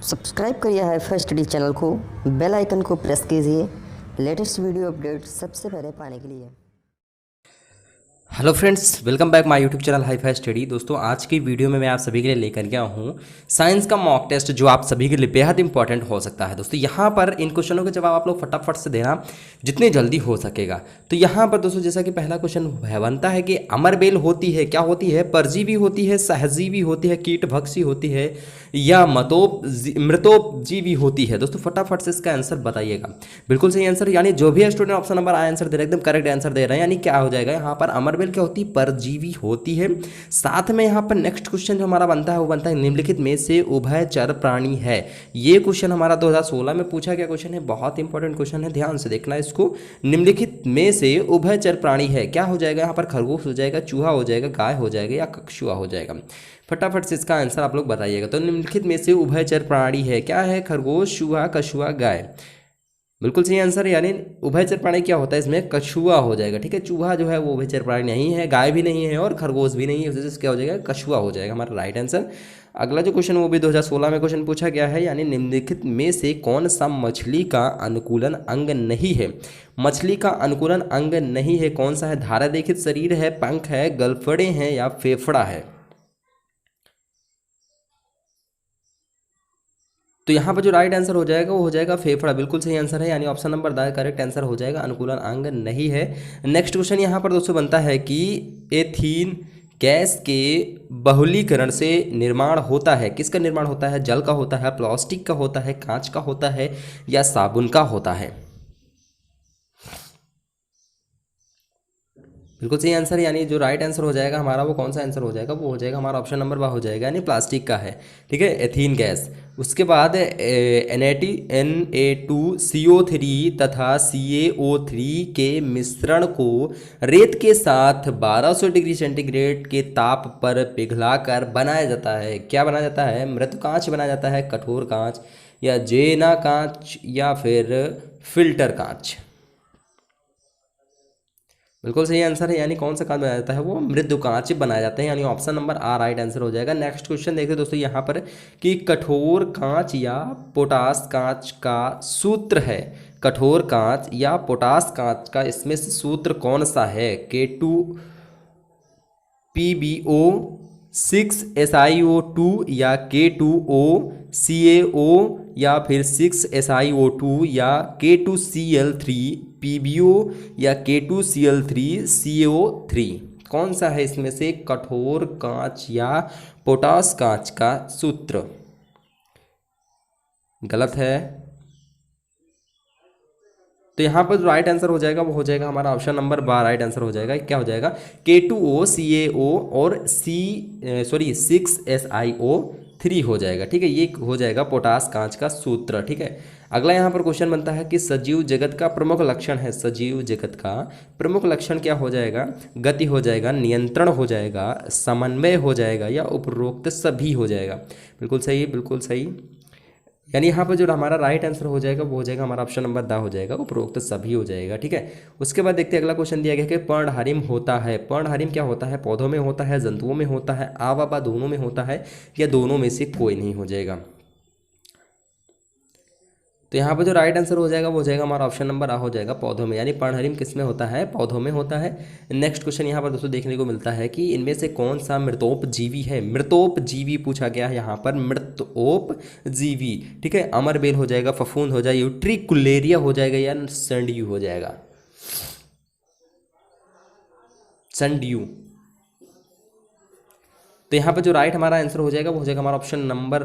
Subscribe करिए hi fi study channel को, bell icon को प्रेस कीजिए लेटेस्ट वीडियो अपडेट सबसे पहले पाने के लिए। Hello friends, welcome back my YouTube channel hi fi study. दोस्तों, आज की वीडियो में मैं आप सभी के लिए लेकर गया हूँ साइंस का मॉक टेस्ट, जो आप सभी के लिए बेहद इंपॉर्टेंट हो सकता है। दोस्तों, यहाँ पर इन क्वेश्चनों के जवाब आप लोग फटाफट से देना जितने जल्दी हो सकेगा। तो यहाँ पर दोस्तों, जैसा कि पहला क्वेश्चन बनता है कि अमरबेल होती है, क्या होती है? परजीवी होती है, सहजीवी होती है, कीटभक्षी होती है, या मृतोपजीवी होती है? दोस्तों, फटाफट से इसका आंसर बताइएगा। बिल्कुल सही आंसर, यानी जो भी स्टूडेंट ऑप्शन नंबर आंसर दे रहे हैं एकदम करेक्ट आंसर दे रहे हैं। यानी क्या हो जाएगा यहाँ पर? अमरबेल क्या होती है? परजीवी होती है। साथ में यहाँ पर नेक्स्ट क्वेश्चन जो हमारा बनता है वो बनता है निम्नलिखित में से उभयचर प्राणी है। ये क्वेश्चन हमारा 2016 में पूछा गया क्वेश्चन है, बहुत इंपॉर्टेंट क्वेश्चन है, ध्यान से देखना इसको। निम्नलिखित में से उभयचर प्राणी है, क्या हो जाएगा यहाँ पर? खरगोश हो जाएगा, चूहा हो जाएगा, गाय हो जाएगा, या कछुआ हो जाएगा? फटाफट से इसका आंसर आप लोग बताइएगा। तो निम्नलिखित में से उभयचर प्राणी है, क्या है? खरगोश, चूहा, कछुआ, गाय। बिल्कुल सही आंसर, यानी उभयचर प्राणी क्या होता है इसमें? कछुआ हो जाएगा। ठीक है, चूहा जो है वो उभयचर प्राणी नहीं है, गाय भी नहीं है और खरगोश भी नहीं है, उससे क्या हो जाएगा? कछुआ हो जाएगा हमारा राइट आंसर। अगला जो क्वेश्चन वो भी 2016 में क्वेश्चन पूछा गया है, यानी निम्नलिखित में से कौन सा मछली का अनुकूलन अंग नहीं है? मछली का अनुकूलन अंग नहीं है, कौन सा है? धारा देखित शरीर है, पंख है, गलफड़े हैं, या फेफड़ा है? तो यहाँ पर जो राइट आंसर हो जाएगा वो हो जाएगा फेफड़ा। बिल्कुल सही आंसर है, यानी option number the correct answer हो जाएगा, अनुकूलन अंग नहीं है। नेक्स्ट क्वेश्चन यहाँ पर दोस्तों बनता है कि एथीन गैस के बहुलीकरण से निर्माण होता है, किसका निर्माण होता है? जल का होता है, प्लास्टिक का होता है, कांच का होता है, या साबुन का होता है? बिल्कुल सही आंसर, यानी जो राइट आंसर हो जाएगा हमारा वो कौन सा आंसर हो जाएगा? वो हो जाएगा हमारा ऑप्शन नंबर ब हो जाएगा, यानी प्लास्टिक का है। ठीक है, एथीन गैस। उसके बाद Na2CO3 तथा CaO3 के मिश्रण को रेत के साथ 1200 डिग्री सेंटीग्रेड के ताप पर पिघलाकर बनाया जाता है। क्या बनाया जाता है? मृत कांच बनाया जाता है, कठोर कांच, या जेना कांच, या फिर फिल्टर कांच? बिल्कुल सही आंसर है, यानी कौन सा कांच बनाया जाता है? वो मृदु कांच बनाए जाते हैं, यानी ऑप्शन नंबर आ राइट आंसर हो जाएगा। नेक्स्ट क्वेश्चन देखिए दोस्तों यहाँ पर कि कठोर कांच या पोटास कांच का सूत्र है। कठोर कांच या पोटास कांच का इसमें से सूत्र कौन सा है? K2PbO, 6SiO2, या K2OCaO, या फिर 6SiO2, या K2Cl3 PbO, या K2Cl3 CO3? कौन सा है इसमें से कठोर कांच या पोटास कांच का सूत्र? गलत है। तो यहाँ पर जो राइट आंसर हो जाएगा वो हो जाएगा हमारा ऑप्शन नंबर 12 राइट आंसर हो जाएगा। क्या हो जाएगा? K2OCaO और 6SiO3 हो जाएगा। ठीक है, ये हो जाएगा पोटास कांच का सूत्र। ठीक है, अगला यहाँ पर क्वेश्चन बनता है कि सजीव जगत का प्रमुख लक्षण है। सजीव जगत का प्रमुख लक्षण क्या हो जाएगा? गति हो जाएगा, नियंत्रण हो जाएगा, समन्वय हो जाएगा, या उपरोक्त सभी हो जाएगा? बिल्कुल सही, बिल्कुल सही, यानी यहाँ पर जो हमारा राइट आंसर हो जाएगा वो हो जाएगा हमारा ऑप्शन नंबर द हो जाएगा, उपरोक्त सभी हो जाएगा। ठीक है, उसके बाद देखते हैं अगला क्वेश्चन दिया गया कि पर्णहरिम होता है। पर्णहरिम क्या होता है? पौधों में होता है, जंतुओं में होता है, आवाबा दोनों में होता है, या दोनों में से कोई नहीं हो जाएगा? तो यहाँ पर जो राइट आंसर हो जाएगा वो हो जाएगा हमारा ऑप्शन नंबर आ हो जाएगा, पौधों में, यानी पर्णहरिम किस में होता है? पौधों में होता है। नेक्स्ट क्वेश्चन यहाँ पर दोस्तों देखने को मिलता है कि इनमें से कौन सा मृतोपजीवी है? मृतोपजीवी पूछा गया है यहाँ पर, मृतोपजीवी। ठीक है, अमरबेल हो जाएगा, फफूंद हो जाएगा, यूट्रिकुलेरिया हो जाएगा, या संडियू हो जाएगा? संडियू। तो यहाँ पर जो राइट हमारा आंसर हो जाएगा वो हो जाएगा हमारा ऑप्शन नंबर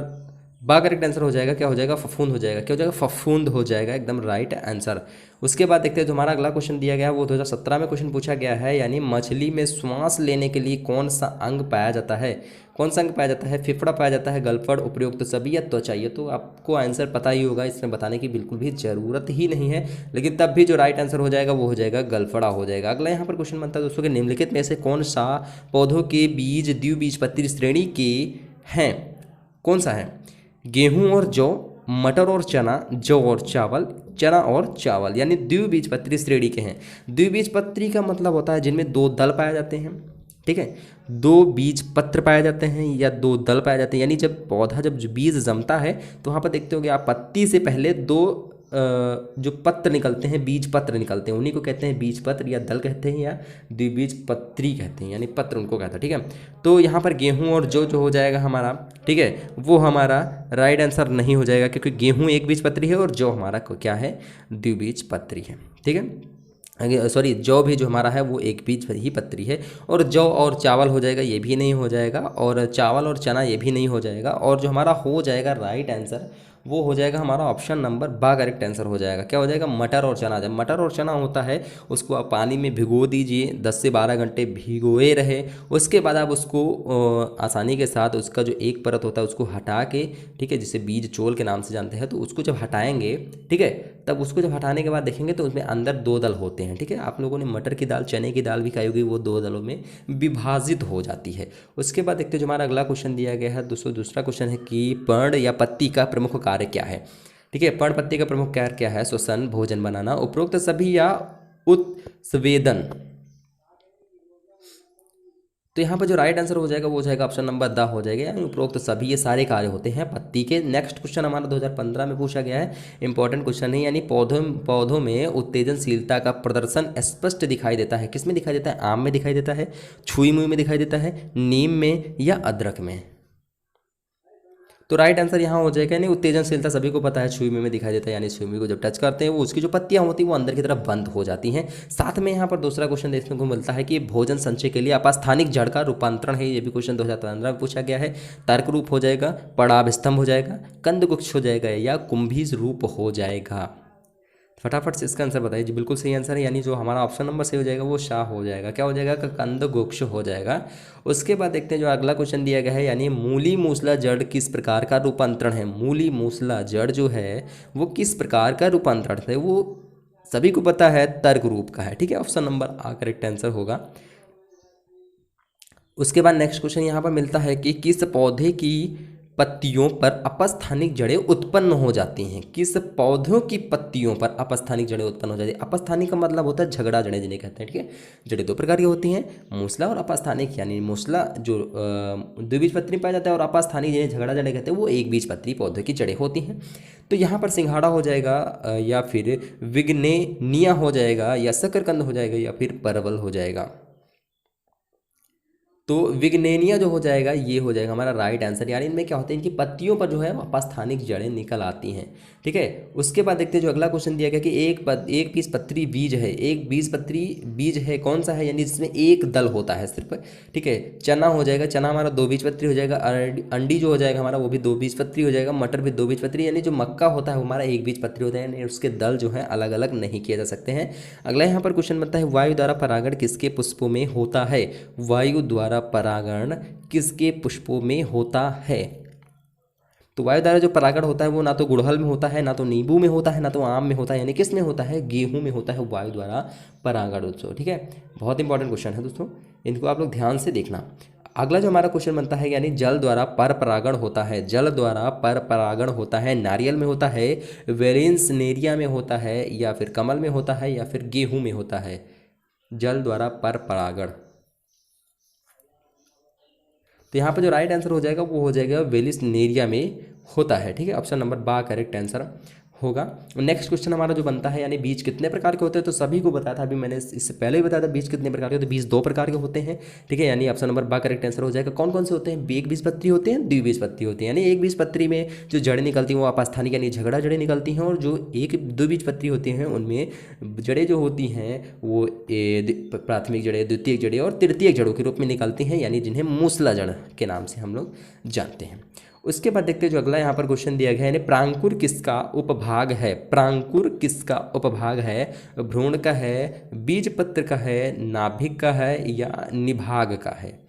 बा करेक्ट आंसर हो जाएगा। क्या हो जाएगा? फफूंद हो जाएगा। क्या हो जाएगा? फफूंद हो जाएगा, एकदम राइट आंसर। उसके बाद देखते हैं जो हमारा अगला क्वेश्चन दिया गया है वो 2017 में क्वेश्चन पूछा गया है, यानी मछली में श्वास लेने के लिए कौन सा अंग पाया जाता है? कौन सा अंग पाया जाता है? फेफड़ा पाया जाता है, गलफड़, उपयुक्त सभी, या त्वचा? ये तो आपको आंसर पता ही होगा, इसमें बताने की बिल्कुल भी ज़रूरत ही नहीं है, लेकिन तब भी जो राइट आंसर हो जाएगा वो हो जाएगा गलफड़ा हो जाएगा। अगला यहाँ पर क्वेश्चन बनता है दोस्तों कि निम्नलिखित में से कौन सा पौधों के बीज द्विबीजपत्री श्रेणी के हैं? कौन सा है? गेहूं और जौ, मटर और चना, जौ और चावल, चना और चावल, यानी द्विबीजपत्री श्रेणी के हैं। द्विबीजपत्री का मतलब होता है जिनमें दो दल पाए जाते हैं। ठीक है। 2 बीज पत्र पाए जाते हैं या 2 दल पाए जाते हैं, यानी जब पौधा जब बीज जमता है तो वहाँ पर देखते होगे आप पत्ती से पहले 2 जो पत्र निकलते हैं, बीज पत्र निकलते हैं, उन्हीं को कहते हैं बीज पत्र या दल कहते हैं या द्विबीजपत्री कहते हैं, यानी पत्र उनको कहते हैं, ठीक है। तो यहाँ पर गेहूँ और जो हो जाएगा हमारा, ठीक है, वो हमारा राइट आंसर नहीं हो जाएगा, क्योंकि गेहूँ एक बीजपत्री है और जौ हमारा क्या है, द्विबीजपत्री है, ठीक है। सॉरी, जौ भी जो हमारा है वो एक बीज ही पत्री है। और जौ और चावल हो जाएगा, ये भी नहीं हो जाएगा, और चावल और चना ये भी नहीं हो जाएगा, और जो हमारा हो जाएगा राइट आंसर वो हो जाएगा हमारा ऑप्शन नंबर बा करेक्ट आंसर हो जाएगा। क्या हो जाएगा, मटर और चना। जब मटर और चना होता है उसको आप पानी में भिगो दीजिए, 10 से 12 घंटे भिगोए रहे, उसके बाद आप उसको आसानी के साथ उसका जो एक परत होता है उसको हटा के, ठीक है, जिसे बीज चोल के नाम से जानते हैं, तो उसको जब हटाएंगे, ठीक है, तब उसको जब हटाने के बाद देखेंगे तो उसमें अंदर 2 दल होते हैं, ठीक है। आप लोगों ने मटर की दाल, चने की दाल भी खाई होगी, वो 2 दलों में विभाजित हो जाती है। उसके बाद देखते हैं जो हमारा अगला क्वेश्चन दिया गया है, दूसरा क्वेश्चन है कि पर्ण या पत्ती का प्रमुख कार्य क्या है, ठीक है। पर्ण पत्ती का प्रमुख कार्य क्या है, श्वसन, भोजन बनाना, उपरोक्त सभी या उत्स्वेदन। तो यहाँ पर जो राइट आंसर हो जाएगा वो हो जाएगा ऑप्शन नंबर द हो जाएगा, यानी उपरोक्त सभी ये सारे कार्य होते हैं पत्ती के। नेक्स्ट क्वेश्चन हमारा 2015 में पूछा गया है, इंपॉर्टेंट क्वेश्चन है, यानी पौधों में उत्तेजनशीलता का प्रदर्शन स्पष्ट दिखाई देता है, किस में दिखाई देता है, आम में दिखाई देता है, छुई मुई में दिखाई देता है, नीम में या अदरक में। तो राइट आंसर यहाँ हो जाएगा, यानी उत्तेजनशीलता सभी को पता है छुई में दिखाई देता है, यानी छुई को जब टच करते हैं वो उसकी जो पत्तियां होती हैं वो अंदर की तरफ बंद हो जाती हैं। साथ में यहाँ पर दूसरा क्वेश्चन देखने को मिलता है कि भोजन संचय के लिए अपास्थानिक जड़ का रूपांतरण है, ये भी क्वेश्चन 2015 में पूछा गया है। तर्क रूप हो जाएगा, पड़ाव स्तंभ हो जाएगा, कंदगुच्छ हो जाएगा या कुंभीज रूप हो जाएगा। फटाफट से इसका आंसर बताइए जी। बिल्कुल सही आंसर है, यानी जो हमारा ऑप्शन नंबर सही हो जाएगा वो शाह हो जाएगा। क्या हो जाएगा, कंदगुच्छ हो जाएगा। उसके बाद देखते हैं जो अगला क्वेश्चन दिया गया है, यानी मूली मूसला जड़ किस प्रकार का रूपांतरण है। मूली मूसला जड़ जो है वो किस प्रकार का रूपांतरण है, वो सभी को पता है तर्क रूप का है, ठीक है। ऑप्शन नंबर आ करेक्ट आंसर होगा। उसके बाद नेक्स्ट क्वेश्चन यहाँ पर मिलता है कि किस पौधे की पत्तियों पर अपस्थानिक जड़ें उत्पन्न हो जाती हैं, किस पौधों की पत्तियों पर अपस्थानिक जड़ें उत्पन्न हो जाती हैं। अपस्थानिक का मतलब होता है झगड़ा जड़ें जिन्हें कहते हैं, ठीक है। जड़ें 2 प्रकार की होती हैं, मूसला और अपस्थानिक, यानी मूसला जो द्विबीजपत्री पाया जाता है और अपस्थानिक जिन्हें झगड़ा जड़ें कहते हैं वो एक बीजपत्री पौधे की जड़ें होती हैं। तो यहाँ पर सिंघाड़ा हो जाएगा या फिर विग्नेनिया हो जाएगा या शकरकंद हो जाएगा या फिर परवल हो जाएगा। तो विग्नेनिया जो हो जाएगा ये हो जाएगा हमारा राइट आंसर, यानी इनमें क्या होता है, इनकी पत्तियों पर जो है अपस्थानिक जड़ें निकल आती हैं, ठीक है। उसके बाद देखते हैं जो अगला क्वेश्चन दिया गया कि एक बीजपत्री बीज है, एक बीजपत्री बीज है कौन सा है, यानी जिसमें एक दल होता है सिर्फ, ठीक है। चना हो जाएगा, चना हमारा 2 बीजपत्री हो जाएगा। अंडी जो हो जाएगा हमारा वो भी 2 बीजपत्री हो जाएगा। मटर भी 2 बीजपत्री, यानी जो मक्का होता है वो हमारा 1 बीजपत्री होता है, यानी उसके दल जो है अलग अलग नहीं किए जा सकते हैं। अगला यहाँ पर क्वेश्चन बनता है, वायु द्वारा परागण किसके पुष्पों में होता है। वायु द्वारा परागण किसके पुष्पों में होता है। तो वायु द्वारा जो परागण होता है वो ना तो गुड़हल में होता है, ना तो नींबू में होता है, ना तो आम में होता है, यानी किस में होता है, गेहूं में होता है वायु द्वारा परागण दोस्तों, ठीक है। बहुत इंपॉर्टेंट क्वेश्चन है दोस्तों, इनको आप लोग ध्यान से देखना। अगला जो हमारा क्वेश्चन बनता है, यानी जल द्वारा पर परागण होता है, जल द्वारा पर परागण होता है, नारियल में होता है, वेलेंसनेरिया में होता है, या फिर कमल में होता है, या फिर गेहूं में होता है। जल द्वारा पर परागण, तो यहाँ पर जो राइट आंसर हो जाएगा वो हो जाएगा वेलिसनेरिया में होता है, ठीक है। ऑप्शन नंबर बा करेक्ट आंसर होगा। नेक्स्ट क्वेश्चन हमारा जो बनता है, यानी बीज कितने प्रकार के होते हैं, तो सभी को बताया था, अभी मैंने इससे पहले ही बताया था बीज कितने प्रकार के होते हैं। बीज 2 प्रकार के होते हैं, ठीक है, यानी ऑप्शन नंबर बा करेक्ट आंसर हो जाएगा। कौन कौन से होते हैं, एक बीजपत्री होते हैं, द्विबीजपत्री होते हैं, यानी एक बीजपत्री में जो जड़ें निकलती हैं वो अपस्थानिक यानी झगड़ा जड़ें निकलती हैं, और जो एक द्विबीजपत्री होती हैं उनमें जड़ें जो होती हैं वो प्राथमिक जड़ें, द्वितीयक जड़ें और तृतीयक जड़ों के रूप में निकलती हैं, यानी जिन्हें मूसला जड़ के नाम से हम लोग जानते हैं। उसके बाद देखते हैं जो अगला यहाँ पर क्वेश्चन दिया गया है, यानी प्रांकुर किसका उपभाग है। प्रांकुर किसका उपभाग है, भ्रूण का है, बीजपत्र का है, नाभिक का है, या निभाग का है।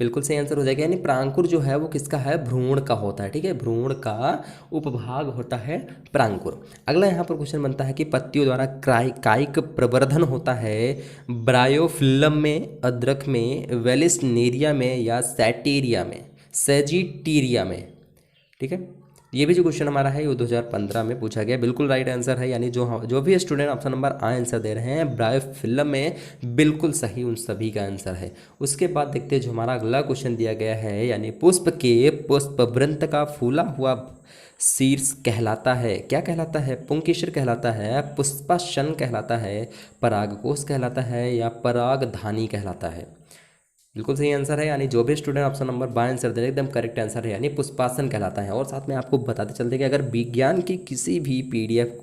बिल्कुल सही आंसर हो जाएगा, यानी प्रांकुर जो है वो किसका है, भ्रूण का होता है, ठीक है। भ्रूण का उपभाग होता है प्रांकुर। अगला यहाँ पर क्वेश्चन बनता है कि पत्तियों द्वारा कायिक प्रवर्धन होता है ब्रायोफिल्लम में, अदरक में, वेलिसनेरिया में, या सैजिटेरिया में, ठीक है। ये भी जो क्वेश्चन हमारा है वो 2015 में पूछा गया, बिल्कुल राइट आंसर है। यानी जो भी स्टूडेंट ऑप्शन नंबर आ आंसर दे रहे हैं ब्राय फिल्म में, बिल्कुल सही उन सभी का आंसर है। उसके बाद देखते हैं जो हमारा अगला क्वेश्चन दिया गया है, यानी पुष्प के पुष्प वृंत का फूला हुआ शीर्ष कहलाता है, क्या कहलाता है? पुंकेसर कहलाता है, पुष्पासन कहलाता है, परागकोश कहलाता है या परागधानी कहलाता है? बिल्कुल सही आंसर है। यानी जो भी स्टूडेंट ऑप्शन नंबर 12 आंसर दे रहे हैं एकदम करेक्ट आंसर है, यानी पुष्पासन कहलाता है। और साथ में आपको बताते चलते कि अगर विज्ञान की किसी भी पीडीएफ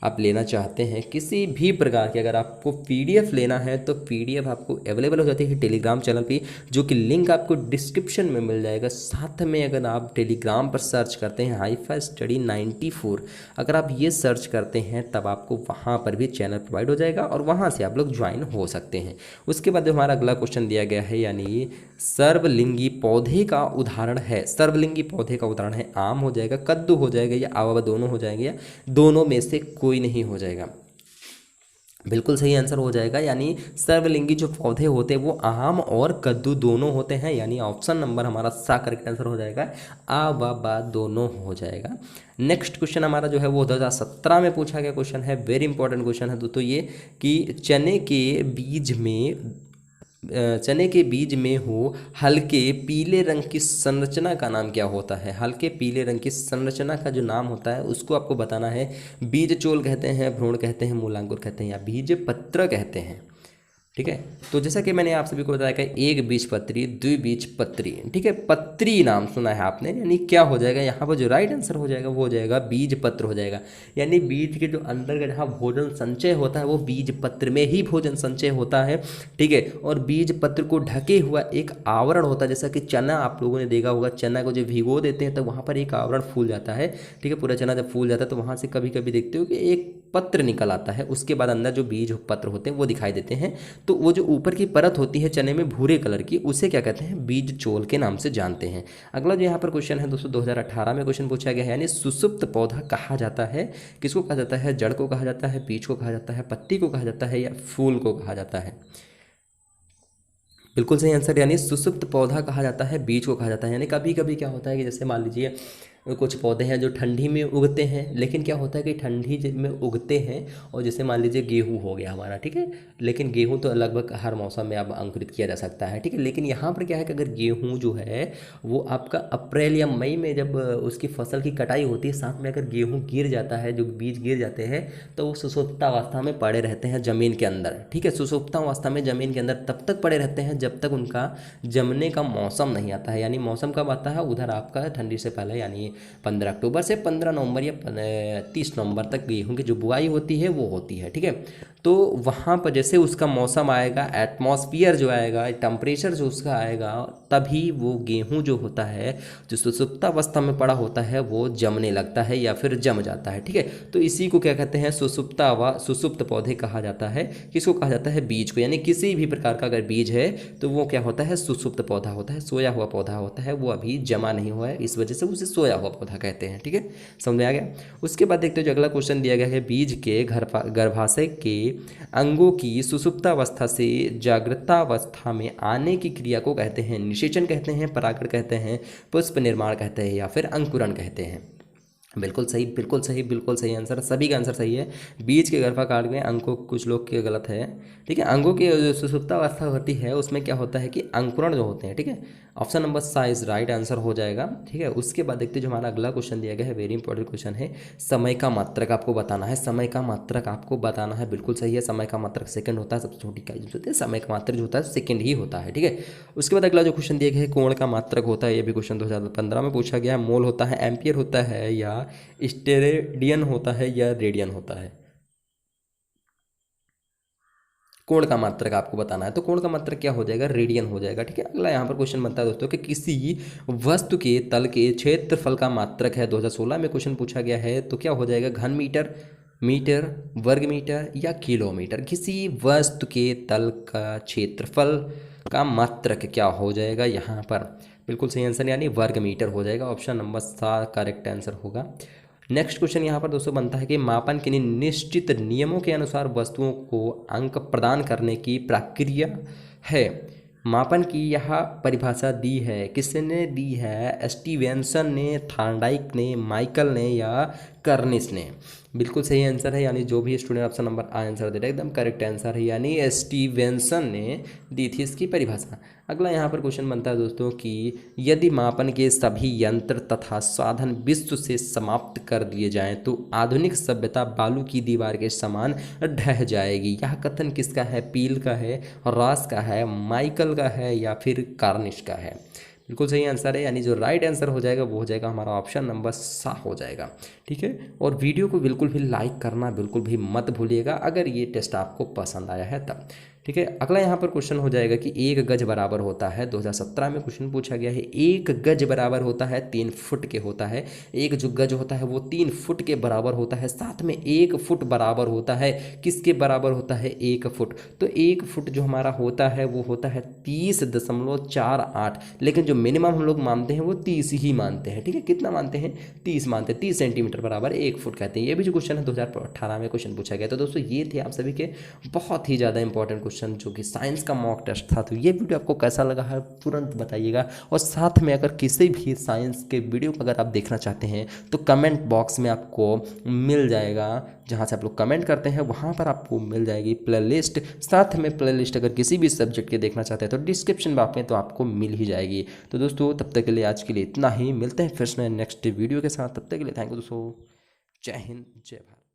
आप लेना चाहते हैं, किसी भी प्रकार की अगर आपको पीडीएफ लेना है तो पीडीएफ आपको अवेलेबल हो जाती है टेलीग्राम चैनल पे, जो कि लिंक आपको डिस्क्रिप्शन में मिल जाएगा। साथ में अगर आप टेलीग्राम पर सर्च करते हैं हाई-फाई स्टडी 94, अगर आप ये सर्च करते हैं तब आपको वहाँ पर भी चैनल प्रोवाइड हो जाएगा और वहाँ से आप लोग ज्वाइन हो सकते हैं। उसके बाद जो हमारा अगला क्वेश्चन दिया गया है, यानी सर्वलिंगी पौधे का उदाहरण है, सर्वलिंगी पौधे का उदाहरण है, आम हो जाएगा, कद्दू हो जाएगा या आवा, दोनों हो जाएंगे या दोनों में से कोई नहीं हो जाएगा? बिल्कुल सही आंसर हो जाएगा। यानी सर्वलिंगी जो पौधे होते हैं वो आम और कद्दू दोनों होते हैं, यानी ऑप्शन नंबर हमारा सा करेक्ट आंसर हो जाएगा, आ व बा दोनों हो जाएगा। नेक्स्ट क्वेश्चन हमारा जो है वो 2017 में पूछा गया क्वेश्चन है, वेरी इंपॉर्टेंट क्वेश्चन है दोस्तों ये, कि चने के बीज में हो हल्के पीले रंग की संरचना का नाम क्या होता है? हल्के पीले रंग की संरचना का जो नाम होता है उसको आपको बताना है। बीज चोल कहते हैं, भ्रूण कहते हैं, मूलांकुर कहते हैं या बीज पत्र कहते हैं? ठीक है, तो जैसा कि मैंने आप सभी को बताया कि एक बीजपत्री, द्विबीजपत्री, ठीक है, पत्री नाम सुना है आपने, यानी क्या हो जाएगा यहाँ पर जो राइट आंसर हो जाएगा वो हो जाएगा बीज पत्र हो जाएगा। यानी बीज के जो अंदर का जहाँ भोजन संचय होता है वो बीज पत्र में ही भोजन संचय होता है, ठीक है। और बीज पत्र को ढके हुआ एक आवरण होता है, जैसा कि चना आप लोगों ने देखा होगा, चना को जब भिगो देते हैं तो वहाँ पर एक आवरण फूल जाता है, ठीक है। पूरा चना जब फूल जाता है तो वहाँ से कभी कभी देखते हो कि एक पत्र निकल आता है, उसके बाद अंदर जो बीज पत्र होते हैं वो दिखाई देते हैं। तो वो जो ऊपर की परत होती है चने में भूरे कलर की, उसे क्या कहते हैं? बीज चोल के नाम से जानते हैं। अगला जो यहाँ पर क्वेश्चन है दोस्तों 2018 में क्वेश्चन पूछा गया है, यानी सुसुप्त पौधा कहा जाता है, किसको कहा जाता है? जड़ को कहा जाता है, बीज को कहा जाता है, पत्ती को कहा जाता है या फूल को कहा जाता है? बिल्कुल सही आंसर, यानी सुसुप्त पौधा कहा जाता है, बीज को कहा जाता है। यानी कभी कभी क्या होता है कि जैसे मान लीजिए कुछ पौधे हैं जो ठंडी में उगते हैं, लेकिन क्या होता है कि ठंडी में उगते हैं, और जैसे मान लीजिए गेहूं हो गया हमारा, ठीक है, लेकिन गेहूं तो लगभग हर मौसम में अब अंकुरित किया जा सकता है, ठीक है। लेकिन यहाँ पर क्या है कि अगर गेहूं जो है वो आपका अप्रैल या मई में जब उसकी फसल की कटाई होती है, साथ में अगर गेहूँ गिर जाता है, जो बीज गिर जाते हैं, तो वो सुसुप्तावस्था में पड़े रहते हैं ज़मीन के अंदर, ठीक है। सुसुप्तावस्था में ज़मीन के अंदर तब तक पड़े रहते हैं जब तक उनका जमने का मौसम नहीं आता है। यानी मौसम कब आता है? उधर आपका ठंडी से पहले, यानी 15 अक्टूबर से 15 नवंबर या 30 नवंबर तक गेहूं की जो बुआई होती है वो होती है, ठीक है। तो वहाँ पर जैसे उसका मौसम आएगा, एटमॉस्फियर जो आएगा, टेम्परेचर जो उसका आएगा, तभी वो गेहूं जो होता है जो सुसुप्तावस्था में पड़ा होता है वो जमने लगता है या फिर जम जाता है, ठीक है। तो इसी को क्या कहते हैं? सुसुप्त पौधे कहा जाता है। किसको कहा जाता है? बीज को। यानी किसी भी प्रकार का अगर बीज है तो वो क्या होता है? सुसुप्त पौधा होता है, सोया हुआ पौधा होता है, वो अभी जमा नहीं हुआ है, इस वजह से उसे सोया हुआ पौधा कहते हैं, ठीक है। समझ में आ गया? उसके बाद देखते हो जो अगला क्वेश्चन दिया गया है, बीज के गर्भाशय के अंगों की सुसुप्तावस्था से जागृतावस्था में आने की क्रिया को कहते हैं? निषेचन कहते हैं, परागण कहते हैं, पुष्प निर्माण कहते हैं या फिर अंकुरण कहते हैं? बिल्कुल सही, बिल्कुल सही, बिल्कुल सही आंसर, सभी का आंसर सही है। बीज के गर्भाकाल में अंकों, कुछ लोग के गलत है, ठीक है। अंगों की जो सुसुप्तावस्था होती है उसमें क्या होता है कि अंकुरण जो होते हैं, ठीक है। ऑप्शन नंबर सा इज राइट आंसर हो जाएगा, ठीक है। उसके बाद देखते हैं जो हमारा अगला क्वेश्चन दिया गया है, वेरी इंपॉर्टेंट क्वेश्चन है, समय का मात्रक आपको बताना है। समय का मात्रक आपको बताना है, बिल्कुल सही है। समय का मात्रक सेकंड होता है, सबसे छोटी इकाई जो होती है समय का मात्रक जो होता है सेकंड ही होता है, ठीक है। उसके बाद अगला जो क्वेश्चन दिया गया है, कोण का मात्रक होता है, ये भी क्वेश्चन 2015 में पूछा गया है। मोल होता है, एम्पियर होता है या स्टेरेडियन होता है या रेडियन होता है? कोण का मात्रक आपको बताना है, तो कोण का मात्रक क्या हो जाएगा? रेडियन हो जाएगा, ठीक है। अगला यहाँ पर क्वेश्चन बनता है दोस्तों कि किसी वस्तु के तल के क्षेत्रफल का मात्रक है, 2016 में क्वेश्चन पूछा गया है, तो क्या हो जाएगा? घन मीटर, मीटर, वर्ग मीटर या किलोमीटर? किसी वस्तु के तल का क्षेत्रफल का मात्रक क्या हो जाएगा यहाँ पर? बिल्कुल सही आंसर, यानी वर्ग मीटर हो जाएगा। ऑप्शन नंबर सा करेक्ट आंसर होगा। नेक्स्ट क्वेश्चन यहाँ पर दोस्तों बनता है कि मापन के निश्चित नियमों के अनुसार वस्तुओं को अंक प्रदान करने की प्रक्रिया है। मापन की यह परिभाषा दी है, किसने दी है? स्टीवेंसन ने, थॉर्नडाइक ने, माइकल ने या कर्निस ने? बिल्कुल सही आंसर है, यानी जो भी स्टूडेंट ऑप्शन नंबर आंसर दे रहा है एकदम करेक्ट आंसर है, यानी स्टीवेंसन ने दी थी इसकी परिभाषा। अगला यहाँ पर क्वेश्चन बनता है दोस्तों कि यदि मापन के सभी यंत्र तथा साधन विश्व से समाप्त कर दिए जाएं तो आधुनिक सभ्यता बालू की दीवार के समान ढह जाएगी। यह कथन किसका है? पील का है, रॉस का है, माइकल का है या फिर कार्निश का है? बिल्कुल सही आंसर है, यानी जो राइट आंसर हो जाएगा वो हो जाएगा हमारा ऑप्शन नंबर सा हो जाएगा। ठीक है, और वीडियो को बिल्कुल भी लाइक करना बिल्कुल भी मत भूलिएगा अगर ये टेस्ट आपको पसंद आया है तब। ठीक है, अगला यहाँ पर क्वेश्चन हो जाएगा कि 1 गज बराबर होता है, 2017 में क्वेश्चन पूछा गया है, 1 गज बराबर होता है 3 फुट के होता है। एक जो गज होता है वो 3 फुट के बराबर होता है, साथ में 1 फुट बराबर होता है किसके बराबर होता है? 1 फुट। तो 1 फुट जो हमारा होता है वो होता है 30.48, लेकिन जो मिनिमम हम लोग मानते हैं वो 30 ही मानते हैं। ठीक है, कितना मानते हैं? 30 मानते हैं, 30 सेंटीमीटर बराबर 1 फुट कहते हैं। ये भी जो क्वेश्चन है 2018 में क्वेश्चन पूछा गया। तो दोस्तों ये थे आप सभी के बहुत ही ज़्यादा इंपॉर्टेंट क्वेश्चन जो कि साइंस का मॉक टेस्ट था। तो ये वीडियो आपको कैसा लगा है तुरंत बताइएगा, और साथ में अगर किसी भी साइंस के वीडियो को अगर आप देखना चाहते हैं तो कमेंट बॉक्स में आपको मिल जाएगा, जहाँ से आप लोग कमेंट करते हैं वहाँ पर आपको मिल जाएगी प्लेलिस्ट। साथ में प्लेलिस्ट अगर किसी भी सब्जेक्ट के देखना चाहते हैं तो डिस्क्रिप्शन बॉक्स में तो आपको मिल ही जाएगी। तो दोस्तों तब तक के लिए आज के लिए इतना ही, मिलते हैं फिर से नेक्स्ट वीडियो के साथ। तब तक के लिए थैंक यू दोस्तों, जय हिंद, जय भारत।